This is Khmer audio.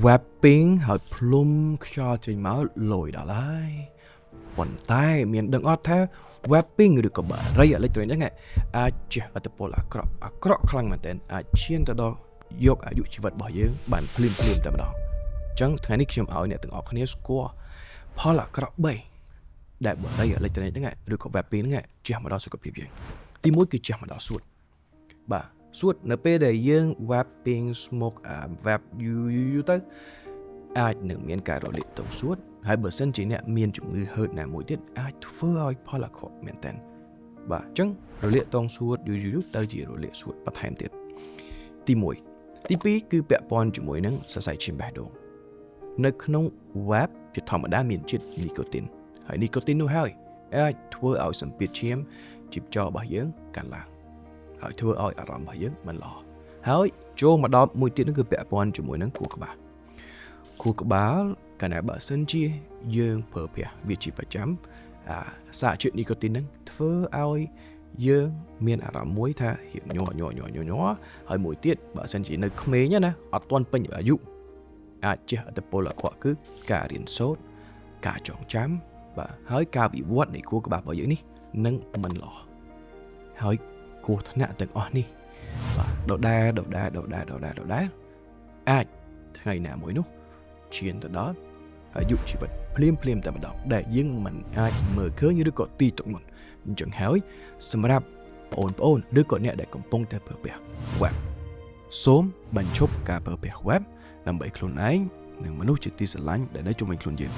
wrapping ហើយភ្លុំខ្យល់ចេញមកលយដល់ហើយប៉ុន្តែមានដឹងអត់ថា wrapping ឬក៏បារីអេឡិចត្រូនិកហ្នឹងអាចជះឥទ្ធិពលអាក្រក់ខ្លាំងមែនទែនអាចឈានទៅដល់យកអាយុជីវិតរបស់យើងបានភ្លាមតែម្ដងអញ្ចឹងថ្ងៃនេះខ្ញុំឲ្យអ្នកទាំងអស់គ្នាស្គាល់ផលអាក្រក់3ដែលបារីអេឡិចត្រូនិកហ្នឹងឬក៏ wrapping ហ្នឹងជះមកដល់សុខភាពយើងទី1គឺជះមកដល់សួតបាទសួតនៅពេលដែលយើង wrapping smoke wrap យូរទៅអាចនឹងមានការរលាកទងសួតហើយបើសិនជាអ្នកមានជំងឺហឺតណាមួយទៀតអាចធ្វើឲ្យផលអាក្រក់មែនតើបាទអញ្ចឹងរលាកទងសួតយូរទៅជារលាកសួតបន្ថែមទៀតទី1ទី2គឺពាក់ព័ន្ធជាមួយនឹងសរសៃឈាមបេះដូងនៅក្នុង vape ជាធម្មតាមានជាតិនីកូទីនហើយនីកូទីននោះហើយអាចធ្វើឲ្យសម្ពាធឈាមជីបចររបស់យើងកាន់ឡើងហើយធ្វើឲ្យអារម្មណ៍របស់យើងមិនល្អហើយចូលមកដល់មួយទៀតនោះគឺពាក់ព័ន្ធជាមួយនឹងខួរក្បាលកាលណាបើសិនជាយើងប្រើប្រាស់វាជាប្រចាំសារជាតិនីកូទីនហ្នឹងធ្វើឲ្យយើងមានអារម្មណ៍មួយថារៀងញ័រហើយមួយទៀតបើសិនជានៅក្មេងណាអត់ទាន់ពេញអាយុអាចជះឥទ្ធិពលអាក្រក់គឺការរៀនសូត្រការចងចាំបាទហើយការវិវត្តនៃខួរក្បាលរបស់យើងនេះនឹងមិនល្អហើយគ្រោះថ្នាក់ទាំងអស់នេះបាទដដែលអាចថ្ងៃណាមួយនោះឈានទៅដល់អាយុជីវិតភ្លាមតែម្ដងដែលយើងមិនអាចមើលឃើញឬក៏ទីទុកមុនអញ្ចឹងហើយសម្រាប់បងប្អូនឬក៏អ្នកដែលកំពុងតែប្រើប្រាស់ web សូមបញ្ឈប់ការប្រើប្រាស់ web ដើម្បីខ្លួនឯងនិងមនុស្សជាទីស្រឡាញ់ដែលនៅជុំវិញខ្លួនយើង